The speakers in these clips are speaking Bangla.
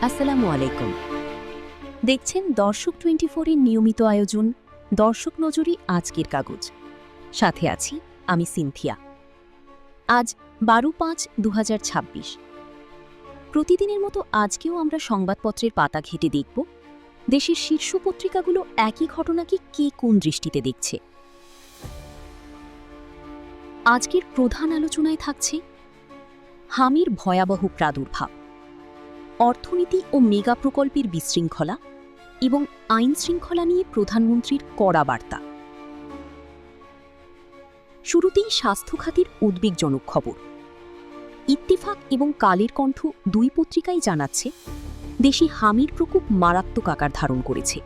আসসালামু আলাইকুম। দেখছেন দর্শক 24 এর নিয়মিত আয়োজন দর্শক নজরে আজকের কাগজ। সাথে আছি আমি সিনথিয়া। আজ 12/5/2026। প্রতিদিনের মতো আজকেও আমরা সংবাদপত্রের পাতা ঘেঁটে দেখব দেশের শীর্ষ পত্রিকাগুলো একই ঘটনাকে কে কোন দৃষ্টিতে দেখছে। আজকের প্রধান আলোচনায় থাকছে হামির ভয়াবহ প্রাদুর্ভাব, অর্থনীতি ও মেগা প্রকল্পের বিশৃঙ্খলা এবং আইন শৃঙ্খলা নিয়ে প্রধানমন্ত্রীর কড়া বার্তা। শুরুতেই স্বাস্থ্য খাতের উদ্বেগজনক খবর। ইত্তেফাক এবং কালের কণ্ঠ দুই পত্রিকাই জানাচ্ছে দেশে হামির প্রকোপ মারাত্মক আকার ধারণ করেছে।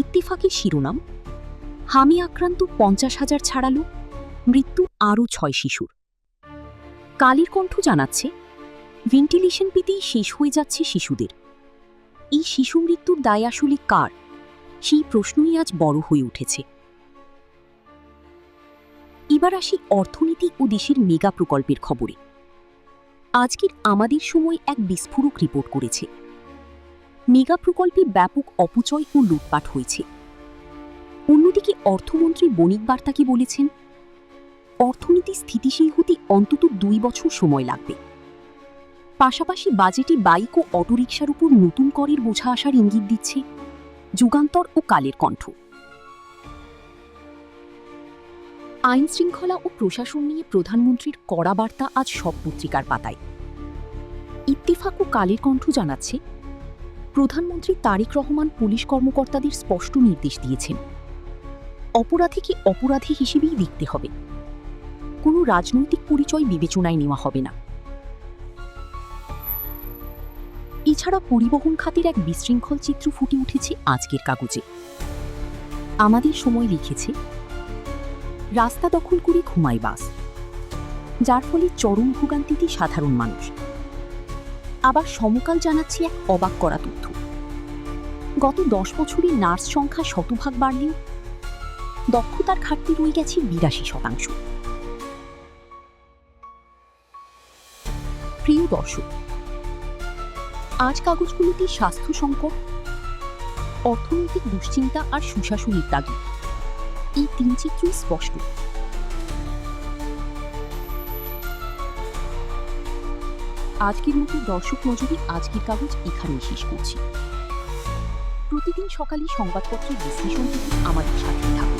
ইত্তেফাকের শিরোনাম, হামি আক্রান্ত 50,000 ছাড়ালো, মৃত্যু আরও 6 শিশুর। কালের কণ্ঠ জানাচ্ছে ভেন্টিলেশন পেতেই শেষ হয়ে যাচ্ছে শিশুদের। এই শিশু মৃত্যুর দায় আসলে কার, সেই প্রশ্নই আজ বড় হয়ে উঠেছে। এবার আসি অর্থনীতি ও দেশের মেগা প্রকল্পের খবরে। আজকের আমাদের সময় এক বিস্ফোরক রিপোর্ট করেছে, মেগা প্রকল্পে ব্যাপক অপচয় ও লুটপাট হয়েছে। অন্যদিকে অর্থমন্ত্রী বণিক বার্তাকে বলেছেন অর্থনীতি স্থিতিশীল হতে অন্তত 2 বছর সময় লাগবে। পাশাপাশি বাজেটে বাইক ও অটোরিকশার উপর নতুন করের বোঝা আসার ইঙ্গিত দিচ্ছে যুগান্তর ও কালের কণ্ঠ। আইন শৃঙ্খলা ও প্রশাসন নিয়ে প্রধানমন্ত্রীর কড়া বার্তা আজ সব পত্রিকার পাতায়। ইত্তেফাক ও কালের কণ্ঠ জানাচ্ছে প্রধানমন্ত্রী তারেক রহমান পুলিশ কর্মকর্তাদের স্পষ্ট নির্দেশ দিয়েছেন, অপরাধীকে অপরাধী হিসেবেই দেখতে হবে, কোনো রাজনৈতিক পরিচয় বিবেচনায় নেওয়া হবে না। এছাড়া পরিবহন খাতের এক বিশৃঙ্খল চিত্র ফুটে উঠেছে আজকের কাগজে। আমাদের সময় লিখেছে রাস্তা দখল করে ঘুমায় বাস, যার ফলে চরম ভোগান্তিতে সাধারণ মানুষ। আবার সমকাল জানাচ্ছে এক অবাক করা তথ্য, গত 10 বছরে নার্স সংখ্যা শতভাগ বাড়লেও দক্ষতার ঘাটতি রয়ে গেছে 82%। প্রিয় দর্শক, আজ কাগজগুলোতে স্বাস্থ্য সংকট, অর্থনৈতিক দুশ্চিন্তা আর সুশাসনের তাগিদ, এই 3 চিত্রই স্পষ্ট। আজকের মতো দর্শক নজরে আজকের কাগজ এখানেই শেষ করছি। প্রতিদিন সকালে সংবাদপত্রের বিশ্লেষণ থেকে আমাদের সাথে থাকুন।